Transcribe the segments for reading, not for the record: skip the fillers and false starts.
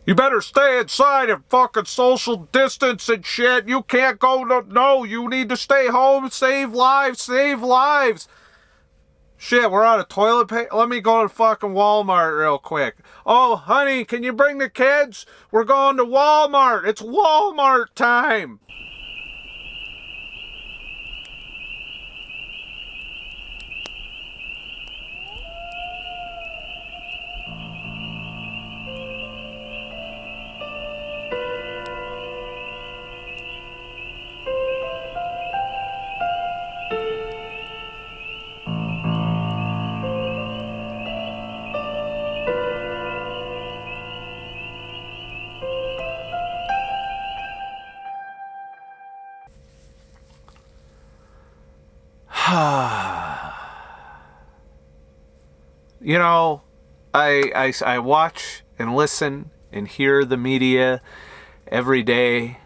You better stay inside and fucking social distance and shit. You can't go, no, you need to stay home, save lives, save lives. Shit, we're out of toilet paper. Let me go to fucking Walmart real quick. Oh, honey, can you bring the kids? We're going to Walmart. It's Walmart time. You know, I watch and listen and hear the media every day,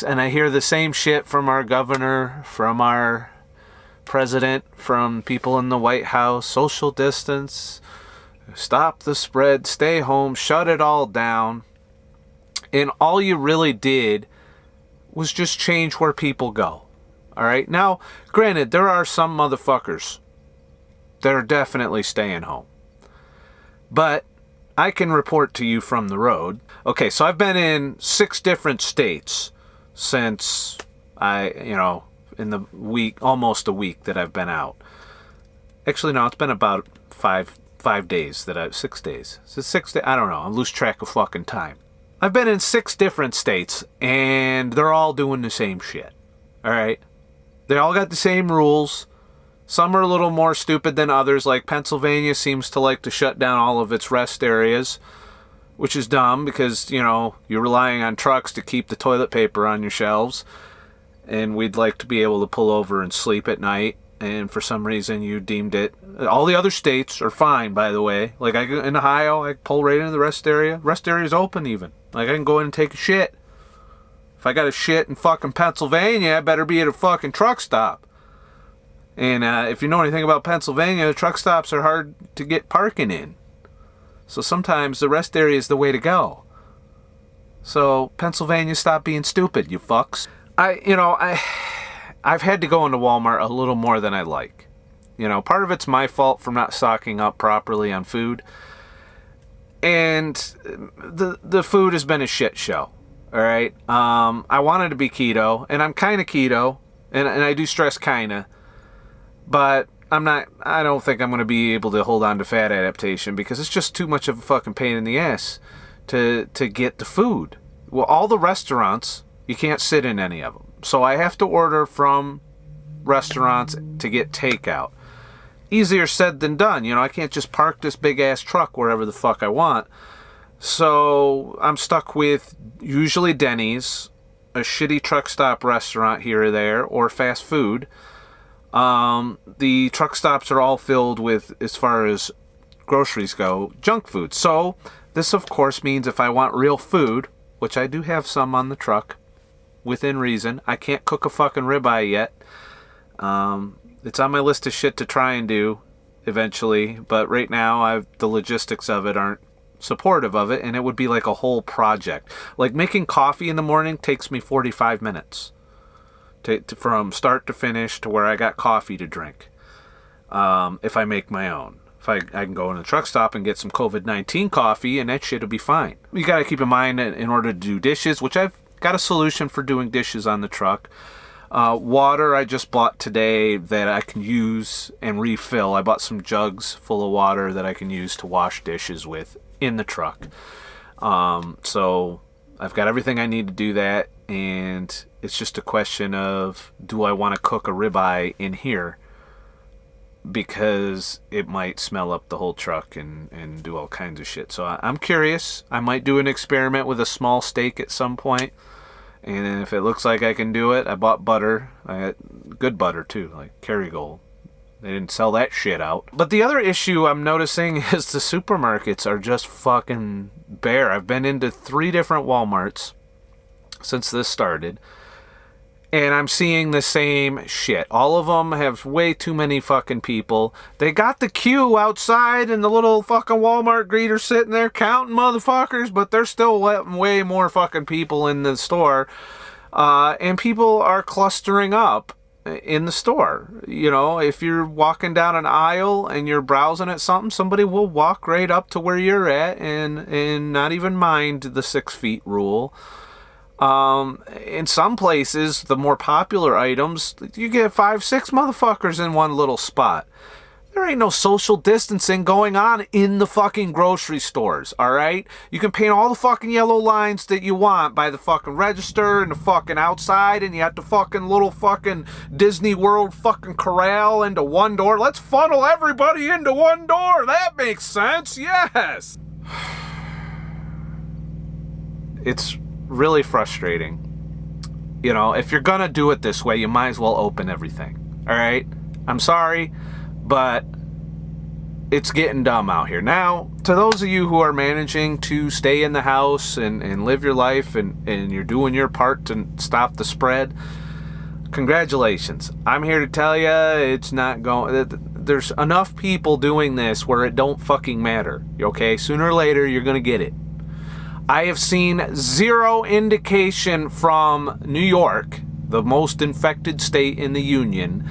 and I hear the same shit from our governor, from our president, from people in the White House. Social distance, stop the spread, stay home, shut it all down. And all you really did was just change where people go. All right. Now, granted, there are some motherfuckers that are definitely staying home. But I can report to you from the road. Okay, so I've been in 6 different states since in the week, almost a week that I've been out. Actually, no, it's been about 5 days 6 days. Is it 6 days? I don't know. I lose track of fucking time. I've been in 6 different states, and they're all doing the same shit. All right? They all got the same rules. Some are a little more stupid than others, like Pennsylvania seems to like to shut down all of its rest areas, which is dumb because, you're relying on trucks to keep the toilet paper on your shelves, and we'd like to be able to pull over and sleep at night, and for some reason you deemed it. All the other states are fine, by the way. Like in Ohio, I pull right into the rest area. Rest area's open even. Like I can go in and take a shit. If I got a shit in fucking Pennsylvania, I better be at a fucking truck stop. And if you know anything about Pennsylvania, the truck stops are hard to get parking in. So sometimes the rest area is the way to go. So Pennsylvania, stop being stupid, you fucks. I've had to go into Walmart a little more than I like. Part of it's my fault for not stocking up properly on food. And the food has been a shit show. All right. I wanted to be keto, and I'm kind of keto, and I do stress kinda, but I don't think I'm going to be able to hold on to fat adaptation because it's just too much of a fucking pain in the ass to get the food. Well, all the restaurants, you can't sit in any of them. So I have to order from restaurants to get takeout. Easier said than done. I can't just park this big ass truck wherever the fuck I want. So I'm stuck with usually Denny's, a shitty truck stop restaurant here or there, or fast food. The truck stops are all filled with, as far as groceries go, junk food. So this, of course, means if I want real food, which I do have some on the truck, within reason. I can't cook a fucking ribeye yet. It's on my list of shit to try and do eventually, but right now the logistics of it aren't supportive of it, and it would be like a whole project. Like making coffee in the morning takes me 45 minutes from start to finish to where I got coffee to drink. If I make my own. If I can go in the truck stop and get some COVID-19 coffee, and that shit will be fine. You got to keep in mind that in order to do dishes, which I've got a solution for doing dishes on the truck. Water I just bought today that I can use and refill. I bought some jugs full of water that I can use to wash dishes with in the truck. So I've got everything I need to do that, and it's just a question of, do I want to cook a ribeye in here? Because it might smell up the whole truck and do all kinds of shit. So I'm curious. I might do an experiment with a small steak at some point. And if it looks like I can do it, I bought butter. I got good butter too, like Kerrygold. They didn't sell that shit out. But the other issue I'm noticing is the supermarkets are just fucking bare. I've been into 3 different Walmarts since this started. And I'm seeing the same shit. All of them have way too many fucking people. They got the queue outside and the little fucking Walmart greeter sitting there counting motherfuckers, but they're still letting way more fucking people in the store. And people are clustering up in the store. You know, if you're walking down an aisle and you're browsing at something, somebody will walk right up to where you're at and not even mind the 6 feet rule. In some places, the more popular items, you get 5, 6 motherfuckers in one little spot. There ain't no social distancing going on in the fucking grocery stores, alright? You can paint all the fucking yellow lines that you want by the fucking register and the fucking outside, and you have the fucking little fucking Disney World fucking corral into one door. Let's funnel everybody into one door. That makes sense, yes! It's really frustrating. You know, if you're gonna do it this way, you might as well open everything, alright? I'm sorry, but it's getting dumb out here. Now, to those of you who are managing to stay in the house and live your life and you're doing your part to stop the spread, congratulations. I'm here to tell you it's not going... There's enough people doing this where it don't fucking matter, okay? Sooner or later, you're gonna get it. I have seen zero indication from New York, the most infected state in the union,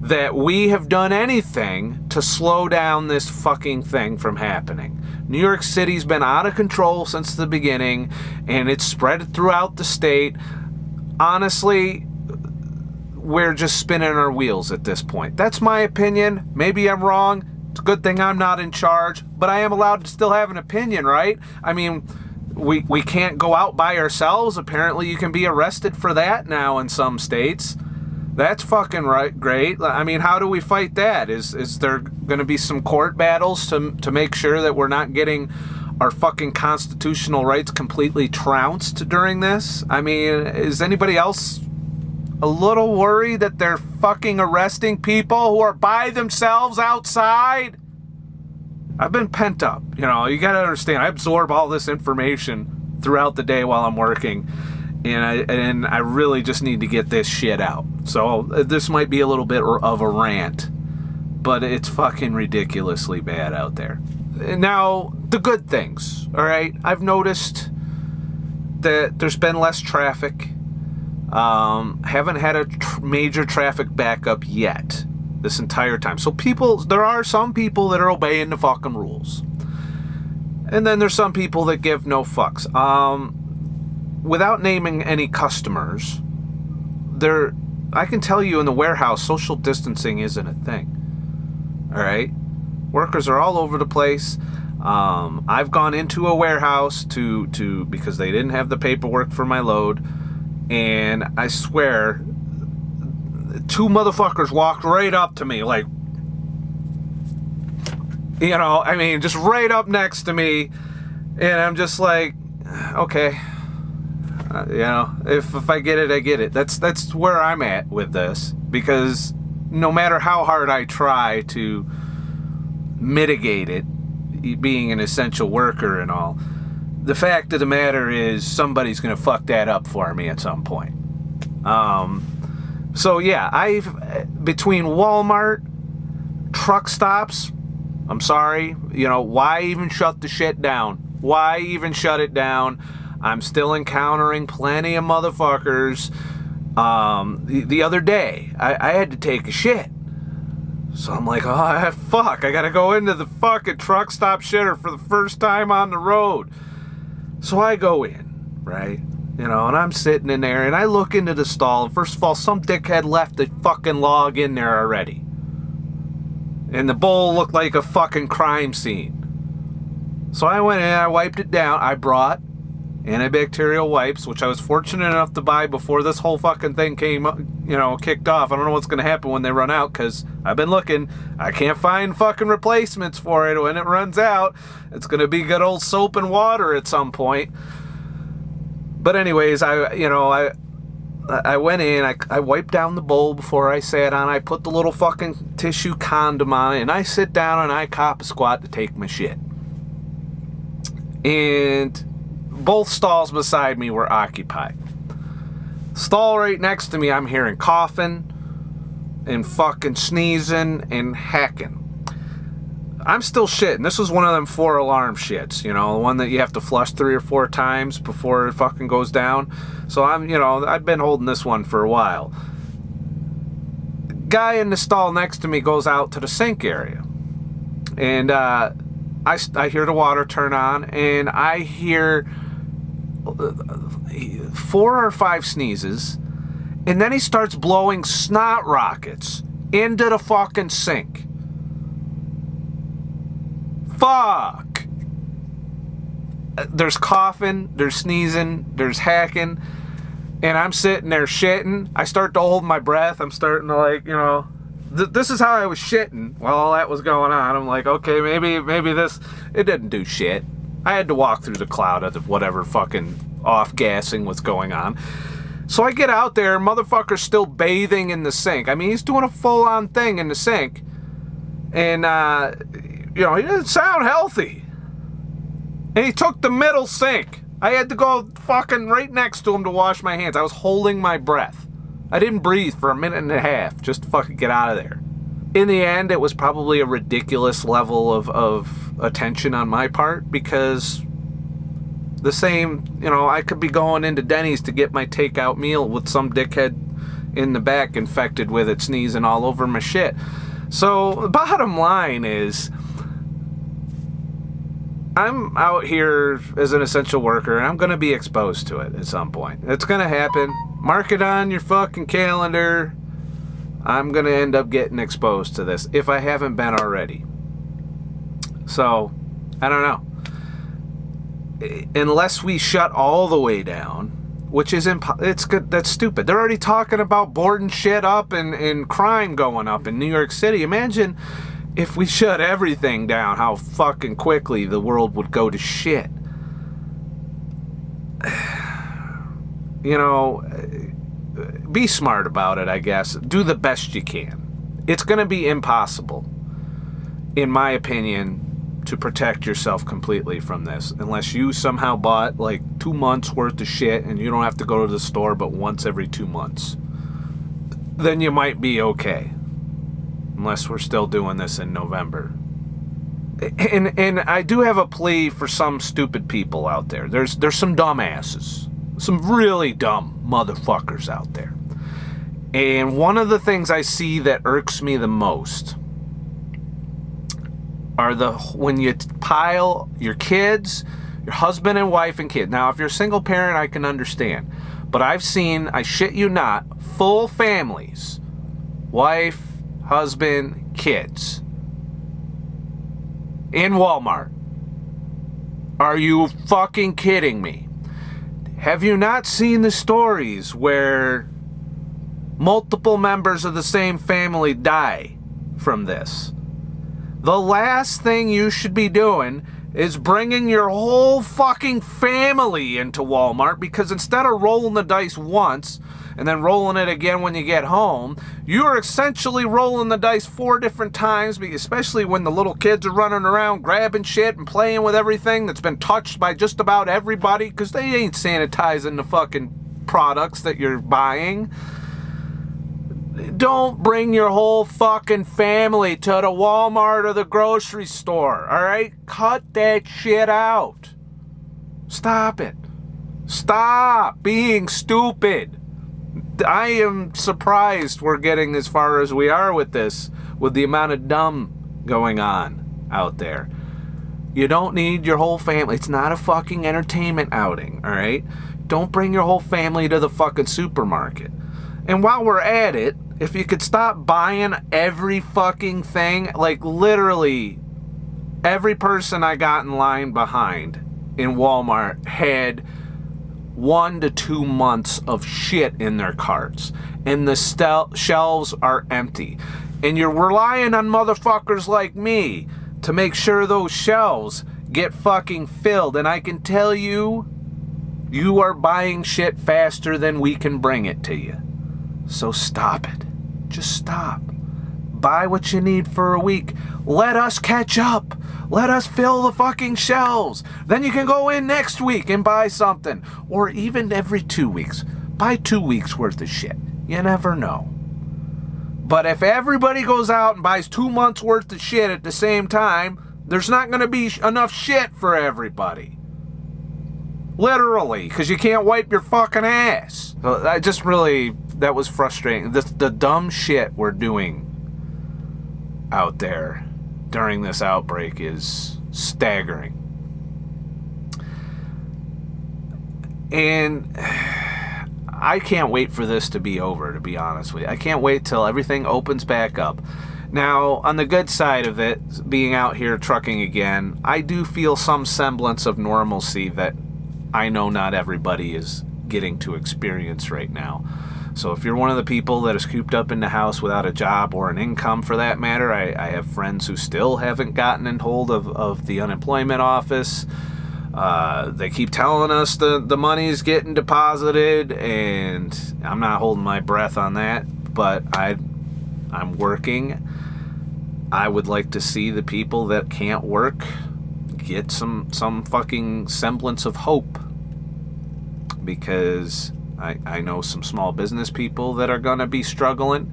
that we have done anything to slow down this fucking thing from happening. New York City's been out of control since the beginning, and it's spread throughout the state. Honestly, we're just spinning our wheels at this point. That's my opinion. Maybe I'm wrong. It's a good thing I'm not in charge, but I am allowed to still have an opinion, right? I mean, we can't go out by ourselves. Apparently you can be arrested for that now in some states. That's fucking right, great. I mean, how do we fight that? Is there going to be some court battles to make sure that we're not getting our fucking constitutional rights completely trounced during this? I mean, is anybody else a little worried that they're fucking arresting people who are by themselves outside? I've been pent up. You know, you got to understand, I absorb all this information throughout the day while I'm working. And I really just need to get this shit out. So this might be a little bit of a rant, but it's fucking ridiculously bad out there. Now, the good things, all right? I've noticed that there's been less traffic. Haven't had a major traffic backup yet this entire time. So there are some people that are obeying the fucking rules. And then there's some people that give no fucks. Without naming any customers, I can tell you in the warehouse, social distancing isn't a thing. All right? Workers are all over the place. I've gone into a warehouse because they didn't have the paperwork for my load, and I swear, 2 motherfuckers walked right up to me, like, you know, I mean, just right up next to me, and I'm just like, okay. You know, if I get it, I get it. That's where I'm at with this, because no matter how hard I try to mitigate it, being an essential worker and all, the fact of the matter is somebody's gonna fuck that up for me at some point. So yeah, between Walmart, truck stops, I'm sorry, you know, why even shut the shit down? Why even shut it down? I'm still encountering plenty of motherfuckers. The other day, I had to take a shit. So I'm like, oh, fuck, I gotta go into the fucking truck stop shitter for the first time on the road. So I go in, right? You know, and I'm sitting in there, and I look into the stall, and first of all, some dickhead left the fucking log in there already. And the bowl looked like a fucking crime scene. So I went in, I wiped it down, I brought antibacterial wipes, which I was fortunate enough to buy before this whole fucking thing kicked off. I don't know what's going to happen when they run out, because I've been looking. I can't find fucking replacements for it. When it runs out, it's going to be good old soap and water at some point. But anyways, I went in, I wiped down the bowl before I sat on. I put the little fucking tissue condom on it, and I sit down and I cop a squat to take my shit. And both stalls beside me were occupied. Stall right next to me, I'm hearing coughing and fucking sneezing and hacking. I'm still shitting. This was one of them 4-alarm shits, you know, the one that you have to flush 3 or 4 times before it fucking goes down. So I've been holding this one for a while. Guy in the stall next to me goes out to the sink area. And I hear the water turn on, and I hear 4 or 5 sneezes, and then he starts blowing snot rockets into the fucking sink. Fuck! There's coughing, there's sneezing, there's hacking, and I'm sitting there shitting. I start to hold my breath. I'm starting to this is how I was shitting while all that was going on. I'm like, okay, maybe this, it didn't do shit. I had to walk through the cloud of whatever fucking off-gassing was going on. So I get out there, motherfucker's still bathing in the sink. I mean, he's doing a full-on thing in the sink. And, he doesn't sound healthy. And he took the middle sink. I had to go fucking right next to him to wash my hands. I was holding my breath. I didn't breathe for a minute and a half just to fucking get out of there. In the end, it was probably a ridiculous level of attention on my part, because the same, I could be going into Denny's to get my takeout meal with some dickhead in the back infected with it, sneezing all over my shit. So the bottom line is, I'm out here as an essential worker, and I'm going to be exposed to it at some point. It's going to happen. Mark it on your fucking calendar. I'm going to end up getting exposed to this, if I haven't been already. So, I don't know. Unless we shut all the way down, which is that's stupid. They're already talking about boarding shit up and crime going up in New York City. Imagine if we shut everything down, how fucking quickly the world would go to shit. Be smart about it, I guess. Do the best you can. It's going to be impossible, in my opinion, to protect yourself completely from this, unless you somehow bought 2 months worth of shit and you don't have to go to the store but once every 2 months. Then you might be okay. Unless we're still doing this in November. And I do have a plea for some stupid people out there. There's some dumbasses. Some really dumb motherfuckers out there. And one of the things I see that irks me the most are when you pile your kids, your husband and wife and kid. Now, if you're a single parent, I can understand. But I've seen, I shit you not, full families. Wife, husband, kids. In Walmart. Are you fucking kidding me? Have you not seen the stories where multiple members of the same family die from this? The last thing you should be doing is bringing your whole fucking family into Walmart, because instead of rolling the dice once and then rolling it again when you get home, you're essentially rolling the dice 4 different times, especially when the little kids are running around grabbing shit and playing with everything that's been touched by just about everybody, because they ain't sanitizing the fucking products that you're buying. Don't bring your whole fucking family to the Walmart or the grocery store, all right? Cut that shit out. Stop it. Stop being stupid. I am surprised we're getting as far as we are with this, with the amount of dumb going on out there. You don't need your whole family. It's not a fucking entertainment outing, all right? Don't bring your whole family to the fucking supermarket. And while we're at it, if you could stop buying every fucking thing, literally every person I got in line behind in Walmart had 1 to 2 months of shit in their carts, and the shelves are empty. And you're relying on motherfuckers like me to make sure those shelves get fucking filled. And I can tell you, you are buying shit faster than we can bring it to you. So stop it. Just stop. Buy what you need for a week. Let us catch up. Let us fill the fucking shelves. Then you can go in next week and buy something. Or even every 2 weeks. buy 2 weeks worth of shit. You never know. But if everybody goes out and buys 2 months worth of shit at the same time, there's not going to be enough shit for everybody. Literally, because you can't wipe your fucking ass. So that was frustrating. The dumb shit we're doing out there during this outbreak is staggering. And I can't wait for this to be over, to be honest with you. I can't wait till everything opens back up. Now, on the good side of it, being out here trucking again, I do feel some semblance of normalcy that I know not everybody is getting to experience right now. So if you're one of the people that is cooped up in the house without a job or an income for that matter, I have friends who still haven't gotten in hold of the unemployment office. They keep telling us the money's getting deposited, and I'm not holding my breath on that, but I'm working. I would like to see the people that can't work get some fucking semblance of hope, because I know some small business people that are going to be struggling,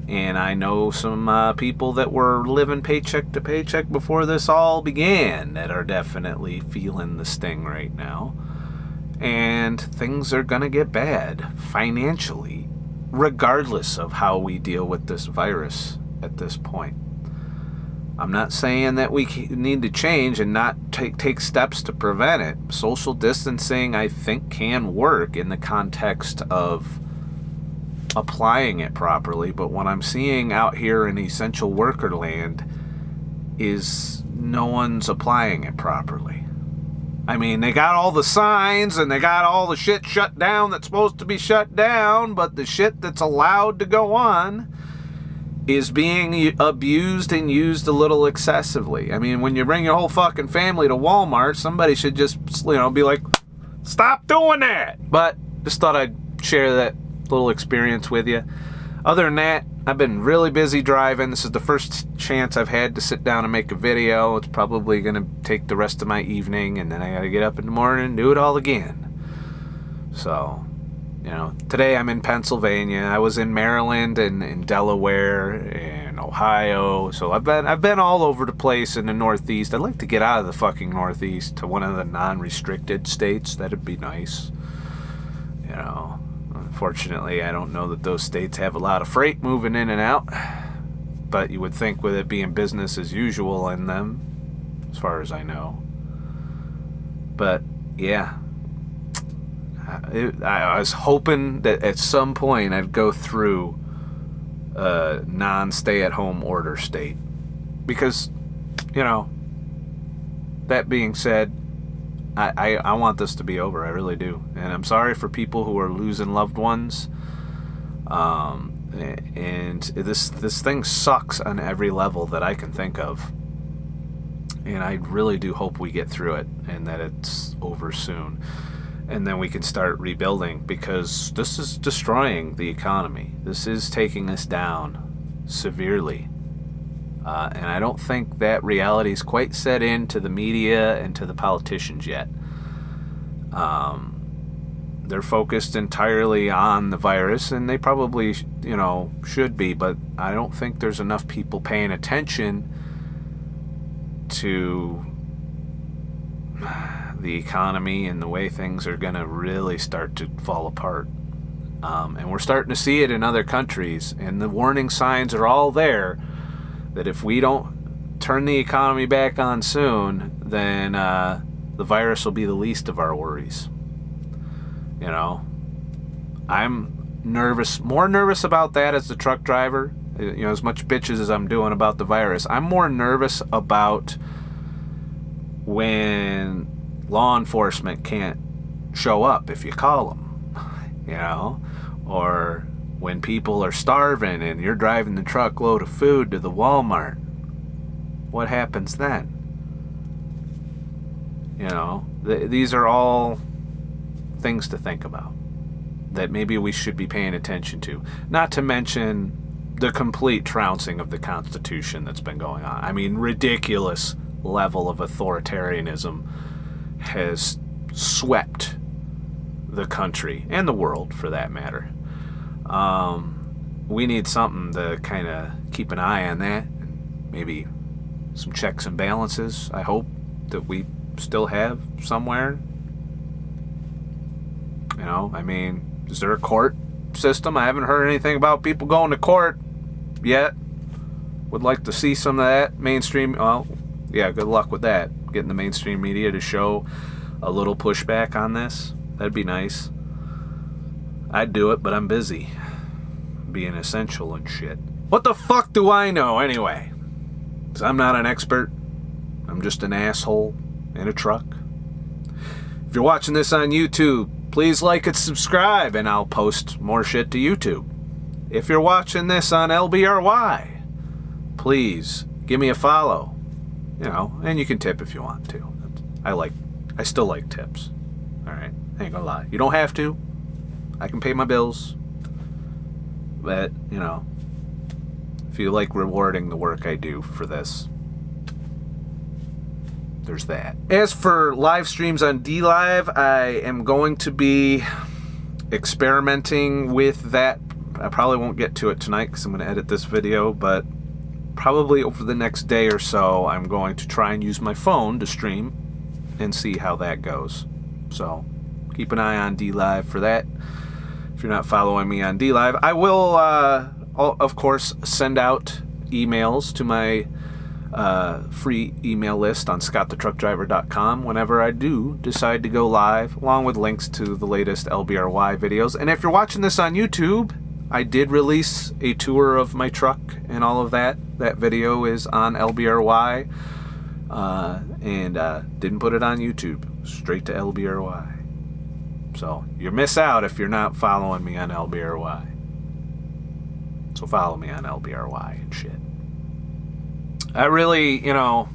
and I know some people that were living paycheck to paycheck before this all began that are definitely feeling the sting right now. And things are going to get bad financially, regardless of how we deal with this virus at this point. I'm not saying that we need to change and not take steps to prevent it. Social distancing, I think, can work in the context of applying it properly, but what I'm seeing out here in essential worker land is no one's applying it properly. I mean, they got all the signs and they got all the shit shut down that's supposed to be shut down, but the shit that's allowed to go on is being abused and used a little excessively. I mean, when you bring your whole fucking family to Walmart, somebody should just, be like, stop doing that. But just thought I'd share that little experience with you. Other than that, I've been really busy driving. This is the first chance I've had to sit down and make a video. It's probably going to take the rest of my evening, and then I got to get up in the morning and do it all again. So, today I'm in Pennsylvania. I was in Maryland and in Delaware and Ohio. So I've been all over the place in the Northeast. I'd like to get out of the fucking Northeast to one of the non-restricted states. That'd be nice. Unfortunately, I don't know that those states have a lot of freight moving in and out. But you would think with it being business as usual in them, as far as I know. But, yeah. I was hoping that at some point I'd go through a non-stay-at-home order state. Because, that being said, I want this to be over. I really do. And I'm sorry for people who are losing loved ones. And this thing sucks on every level that I can think of. And I really do hope we get through it and that it's over soon. And then we can start rebuilding, because this is destroying the economy. This is taking us down severely. And I don't think that reality is quite set into the media and to the politicians yet. They're focused entirely on the virus, and they probably, should be, but I don't think there's enough people paying attention to the economy and the way things are going to really start to fall apart. And we're starting to see it in other countries, and the warning signs are all there that if we don't turn the economy back on soon, then the virus will be the least of our worries. I'm more nervous about that as the truck driver. As much bitches as I'm doing about the virus, I'm more nervous about when law enforcement can't show up if you call them, or when people are starving and you're driving the truckload of food to the Walmart. What happens then? These are all things to think about that maybe we should be paying attention to. Not to mention the complete trouncing of the Constitution that's been going on. I mean, ridiculous level of authoritarianism has swept the country and the world, for that matter. We need something to kind of keep an eye on that. Maybe some checks and balances, I hope, that we still have somewhere. You know, I mean, is there a court system? I haven't heard anything about people going to court yet. Would like to see some of that mainstream. Well, yeah, good luck with that. Getting the mainstream media to show a little pushback on this. That'd be nice. I'd do it, but I'm busy. Being essential and shit. What the fuck do I know anyway? 'Cause I'm not an expert. I'm just an asshole in a truck. If you're watching this on YouTube, please like and subscribe, and I'll post more shit to YouTube. If you're watching this on LBRY, please give me a follow. You know, and you can tip if you want to. I still like tips. Alright, I ain't gonna lie. You don't have to. I can pay my bills. But, you know, if you like rewarding the work I do for this, there's that. As for live streams on DLive, I am going to be experimenting with that. I probably won't get to it tonight because I'm going to edit this video, but probably over the next day or so, I'm going to try and use my phone to stream and see how that goes. So keep an eye on DLive for that. If you're not following me on DLive, I will, of course, send out emails to my free email list on ScottTheTruckDriver.com whenever I do decide to go live, along with links to the latest LBRY videos. And if you're watching this on YouTube, I did release a tour of my truck and all of that. That video is on LBRY, and didn't put it on YouTube. Straight to LBRY. So you miss out if you're not following me on LBRY. So follow me on LBRY and shit. I really, you know,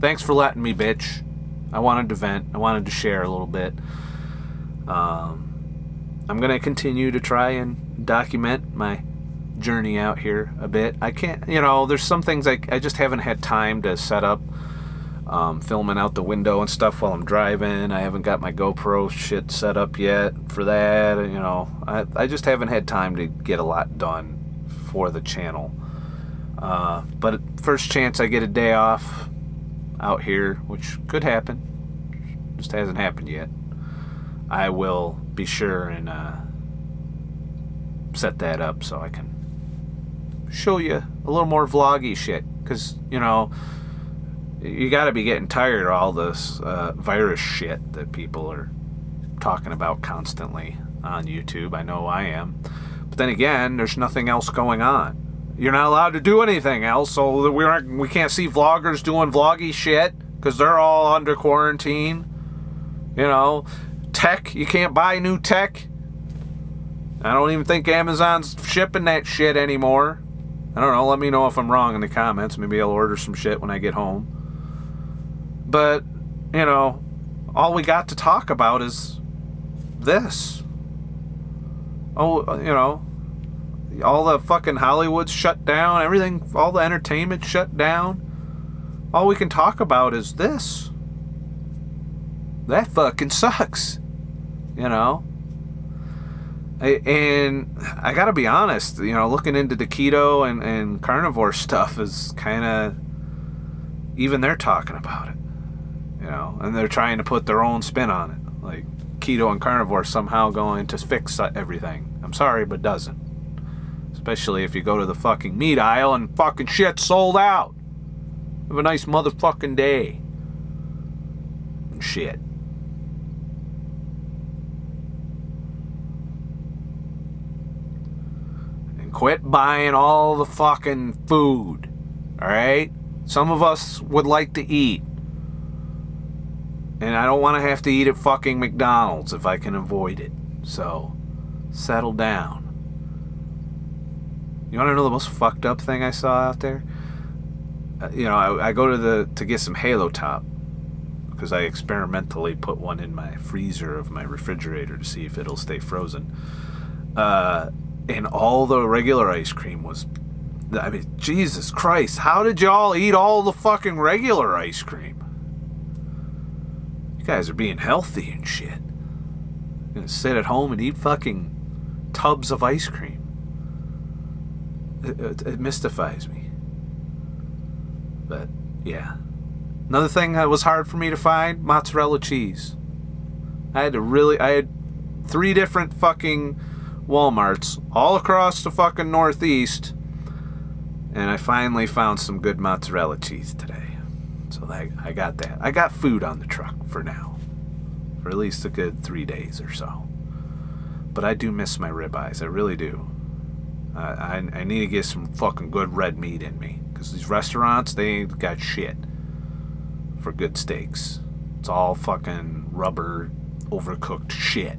thanks for letting me bitch. I wanted to vent. I wanted to share a little bit. I'm going to continue to try and document my journey out here a bit. I can't, you know, there's some things I just haven't had time to set up. Filming out the window and stuff while I'm driving. I haven't got my GoPro shit set up yet for that. You know, I just haven't had time to get a lot done for the channel. But first chance I get a day off out here, which could happen, just hasn't happened yet, I will be sure and set that up so I can show you a little more vloggy shit. Because, you know, you got to be getting tired of all this virus shit that people are talking about constantly on YouTube. I know I am. But then again, there's nothing else going on. You're not allowed to do anything else, so we can't see vloggers doing vloggy shit because they're all under quarantine. You know, tech, you can't buy new tech. I don't even think Amazon's shipping that shit anymore. I don't know, let me know if I'm wrong in the comments. Maybe I'll order some shit when I get home. But, you know, all we got to talk about is this. Oh, you know, all the fucking Hollywood's shut down, everything, all the entertainment shut down. All we can talk about is this. That fucking sucks, you know? And I gotta be honest, you know, looking into the keto and carnivore stuff is kind of, even they're talking about it. You know, and they're trying to put their own spin on it. Like, keto and carnivore somehow going to fix everything. I'm sorry, but doesn't. Especially if you go to the fucking meat aisle and fucking shit sold out. Have a nice motherfucking day. And shit. And quit buying all the fucking food. Alright? Some of us would like to eat. And I don't want to have to eat at fucking McDonald's if I can avoid it. So, settle down. You want to know the most fucked up thing I saw out there? You know, I go to get some Halo Top because I experimentally put one in my freezer of my refrigerator to see if it'll stay frozen. And all the regular ice cream was, I mean, Jesus Christ, how did y'all eat all the fucking regular ice cream? You guys are being healthy and shit. gonna sit at home and eat fucking tubs of ice cream. It mystifies me. But yeah. Another thing that was hard for me to find, mozzarella cheese. I had 3 different fucking Walmarts all across the fucking Northeast, and I finally found some good mozzarella cheese today. So I got that. I got food on the truck for now, for at least a good 3 days or so. But I do miss my ribeyes. I really do. I need to get some fucking good red meat in me, because these restaurants, they ain't got shit for good steaks. It's all fucking rubber, overcooked shit.